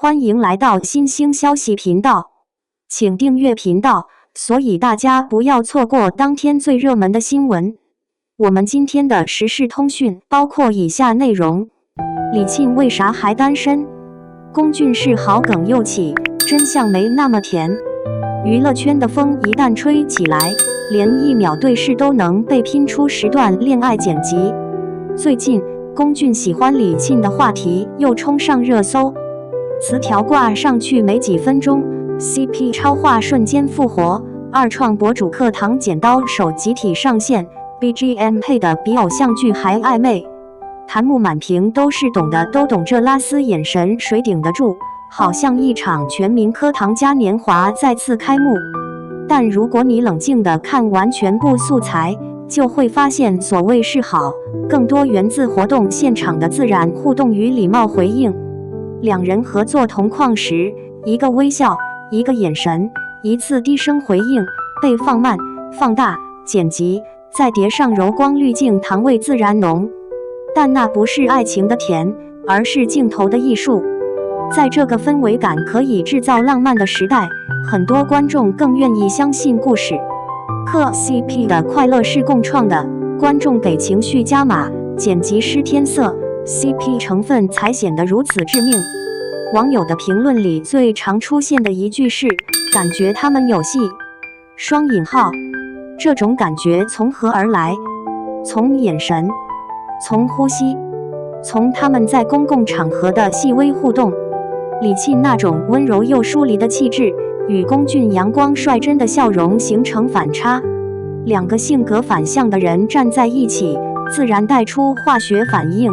欢迎来到新兴消息频道，请订阅频道，所以大家不要错过当天最热门的新闻。我们今天的时事通讯包括以下内容：李沁为啥还单身？龚俊是好梗又起，真相没那么甜。娱乐圈的风一旦吹起来，连1秒对视都能被拼出10段恋爱剪辑。最近，龚俊喜欢李沁的话题又冲上热搜。词条挂上去没几分钟 ，CP 超话瞬间复活。二创博主课堂剪刀手集体上线 ，BGM 配的比偶像剧还暧昧。弹幕满屏都是懂的都懂，这拉丝眼神谁顶得住？好像一场全民课堂嘉年华再次开幕。但如果你冷静地看完全部素材，就会发现所谓示好，更多源自活动现场的自然互动与礼貌回应。两人合作同框时，一个微笑，一个眼神，一次低声回应，被放慢、放大、剪辑，再叠上柔光滤镜，糖味自然浓。但那不是爱情的甜，而是镜头的艺术。在这个氛围感可以制造浪漫的时代，很多观众更愿意相信故事。磕 CP 的快乐是共创的，观众给情绪加码，剪辑师添色。CP 成分才显得如此致命。网友的评论里最常出现的一句是“感觉他们有戏”，双引号。这种感觉从何而来？从眼神，从呼吸，从他们在公共场合的细微互动。李沁那种温柔又疏离的气质，与龚俊阳光率真的笑容形成反差。两个性格反向的人站在一起，自然带出化学反应。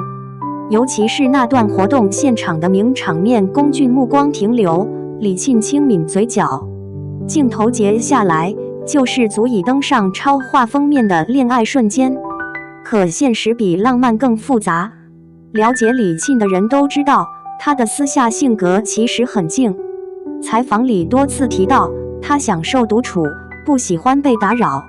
尤其是那段活动现场的名场面，龚俊目光停留，李沁轻抿嘴角，镜头截下来就是足以登上超话封面的恋爱瞬间。可现实比浪漫更复杂。了解李沁的人都知道，他的私下性格其实很静。采访里多次提到，他享受独处，不喜欢被打扰。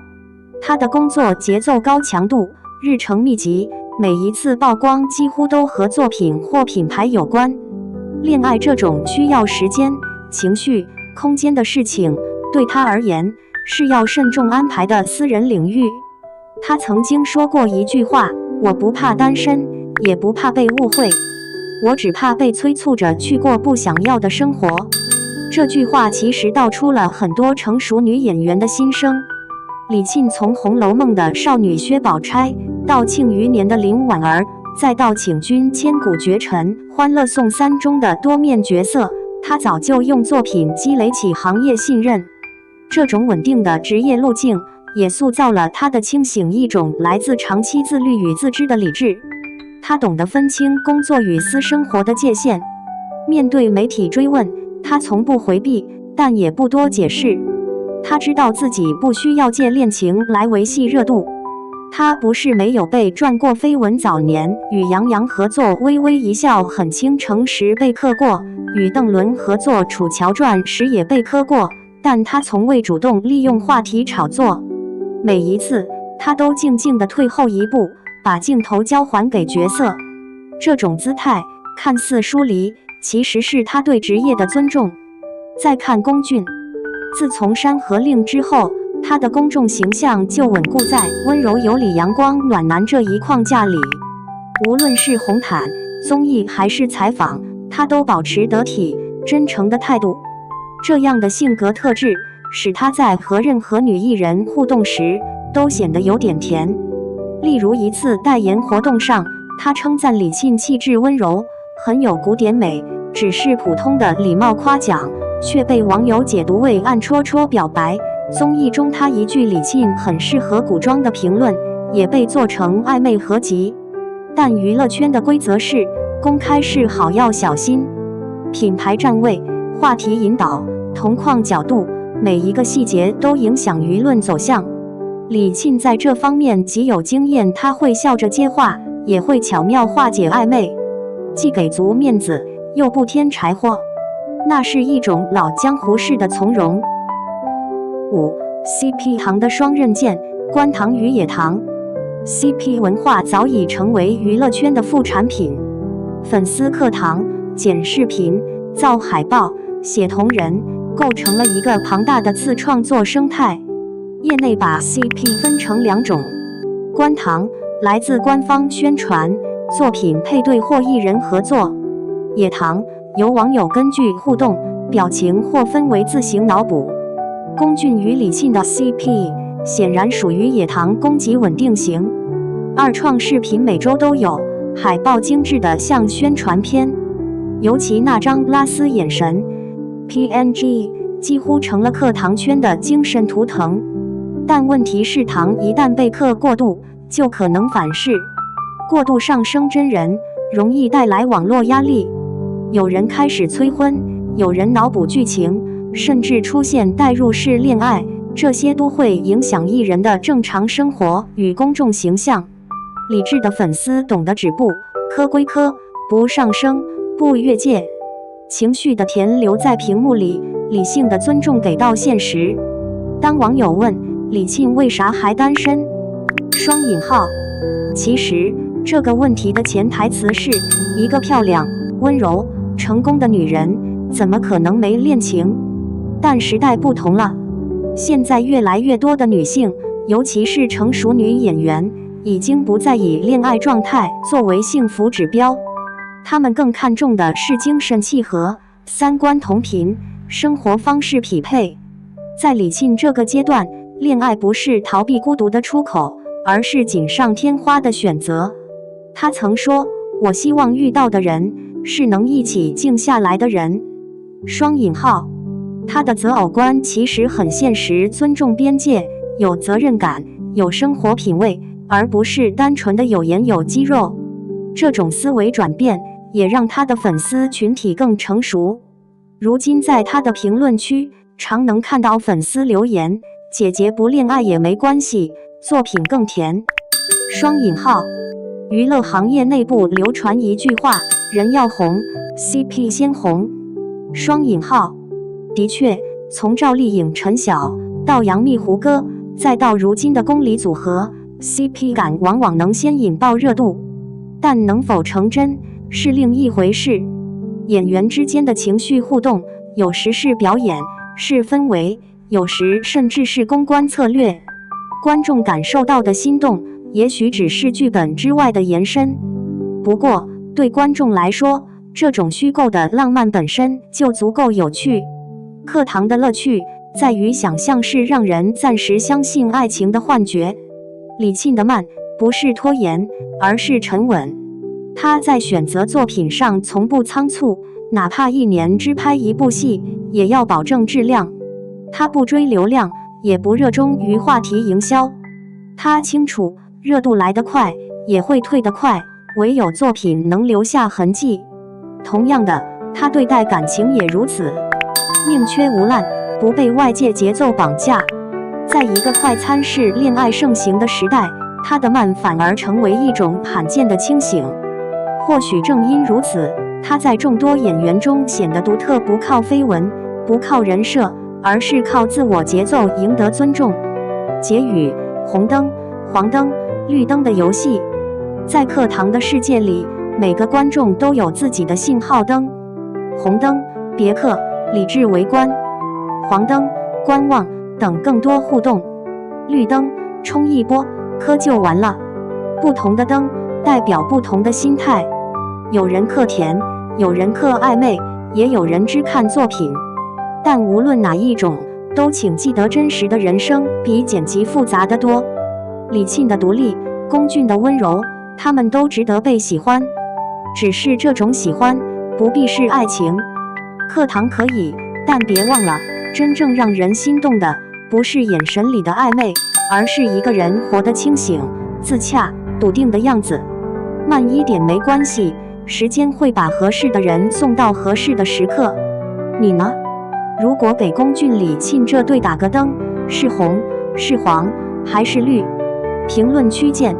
他的工作节奏高强度，日程密集。每一次曝光几乎都和作品或品牌有关。恋爱这种需要时间、情绪、空间的事情，对他而言是要慎重安排的私人领域。他曾经说过一句话：“我不怕单身，也不怕被误会，我只怕被催促着去过不想要的生活。”这句话其实道出了很多成熟女演员的心声。李沁从《红楼梦》的少女薛宝钗，到《庆余年》的林婉儿，再到请君千古绝尘、欢乐颂3中的多面角色，她早就用作品积累起行业信任。这种稳定的职业路径，也塑造了她的清醒，一种来自长期自律与自知的理智。她懂得分清工作与私生活的界限。面对媒体追问，她从不回避，但也不多解释。他知道自己不需要借恋情来维系热度。他不是没有被赚过绯闻，早年与杨洋合作《微微一笑很倾城》时被磕过，与邓伦合作《楚乔传》时也被磕过，但他从未主动利用话题炒作。每一次，他都静静地退后一步，把镜头交还给角色。这种姿态看似疏离，其实是他对职业的尊重。再看龚俊。自从《山河令》之后，他的公众形象就稳固在温柔有礼、阳光暖男这一框架里。无论是红毯、综艺还是采访，他都保持得体、真诚的态度。这样的性格特质，使他在和任何女艺人互动时，都显得有点甜。例如一次代言活动上，他称赞李沁气质温柔，很有古典美，只是普通的礼貌夸奖。却被网友解读为暗戳戳表白。综艺中他一句李沁很适合古装的评论，也被做成暧昧合集。但娱乐圈的规则是，公开示好要小心。品牌站位、话题引导、同框角度，每一个细节都影响舆论走向。李沁在这方面极有经验，他会笑着接话，也会巧妙化解暧昧，既给足面子，又不添柴火。那是一种老江湖式的从容。5. CP 糖的双刃剑，观糖与野糖。CP 文化早已成为娱乐圈的副产品。粉丝课堂、剪视频、造海报、写同人，构成了一个庞大的次创作生态。业内把 CP 分成2种：官堂，来自官方宣传，作品配对或艺人合作；野堂，由网友根据互动、表情或氛围自行脑补。龚俊与李沁的 CP 显然属于野堂供给稳定型。二创视频每周都有，海报精致的像宣传片，尤其那张拉丝眼神 PNG 几乎成了课堂圈的精神图腾。但问题是，糖一旦被刻过度，就可能反噬。过度上升真人，容易带来网络压力。有人开始催婚，有人脑补剧情，甚至出现代入式恋爱，这些都会影响艺人的正常生活与公众形象。理智的粉丝懂得止步，磕归磕，不上升，不越界。情绪的甜留在屏幕里，理性的尊重给到现实。当网友问李沁为啥还单身？双引号。其实这个问题的潜台词是，一个漂亮、温柔、成功的女人，怎么可能没恋情？但时代不同了，现在越来越多的女性，尤其是成熟女演员，已经不再以恋爱状态作为幸福指标，她们更看重的是精神契合、三观同频、生活方式匹配。在李沁这个阶段，恋爱不是逃避孤独的出口，而是锦上添花的选择。她曾说：“我希望遇到的人是能一起静下来的人。”双引号。她的择偶观其实很现实，尊重边界，有责任感，有生活品味，而不是单纯的有颜有肌肉。这种思维转变也让她的粉丝群体更成熟。如今在她的评论区，常能看到粉丝留言：“姐姐不恋爱也没关系，作品更甜。”双引号。娱乐行业内部流传一句话：“人要红 ，CP 先红。”双引号。的确，从赵丽颖、陈晓到杨幂、胡歌，再到如今的宫里组合 ，CP 感往往能先引爆热度，但能否成真是另一回事。演员之间的情绪互动，有时是表演，是氛围，有时甚至是公关策略。观众感受到的心动，也许只是剧本之外的延伸。不过，对观众来说，这种虚构的浪漫本身就足够有趣。课堂的乐趣在于想象是让人暂时相信爱情的幻觉。李沁的慢不是拖延，而是沉稳。她在选择作品上从不仓促，哪怕1年只拍1部戏，也要保证质量。她不追流量，也不热衷于话题营销。她清楚，热度来得快，也会退得快，唯有作品能留下痕迹。同样的，她对待感情也如此。宁缺毋滥，不被外界节奏绑架。在一个快餐式恋爱盛行的时代，他的慢反而成为一种罕见的清醒。或许正因如此，他在众多演员中显得独特，不靠绯闻，不靠人设，而是靠自我节奏赢得尊重。结语：红灯、黄灯、绿灯的游戏。在课堂的世界里，每个观众都有自己的信号灯。红灯，别克。理智围观；黄灯，观望，等更多互动；绿灯，冲一波，磕就完了。不同的灯代表不同的心态，有人嗑甜，有人嗑暧昧，也有人只看作品。但无论哪一种，都请记得真实的人生比剪辑复杂得多。李沁的独立，龚俊的温柔，他们都值得被喜欢。只是这种喜欢不必是爱情。课堂可以，但别忘了，真正让人心动的不是眼神里的暧昧，而是一个人活得清醒、自洽、笃定的样子。慢一点没关系，时间会把合适的人送到合适的时刻。你呢？如果给龚俊、李沁这对打个灯，是红、是黄还是绿？评论区见。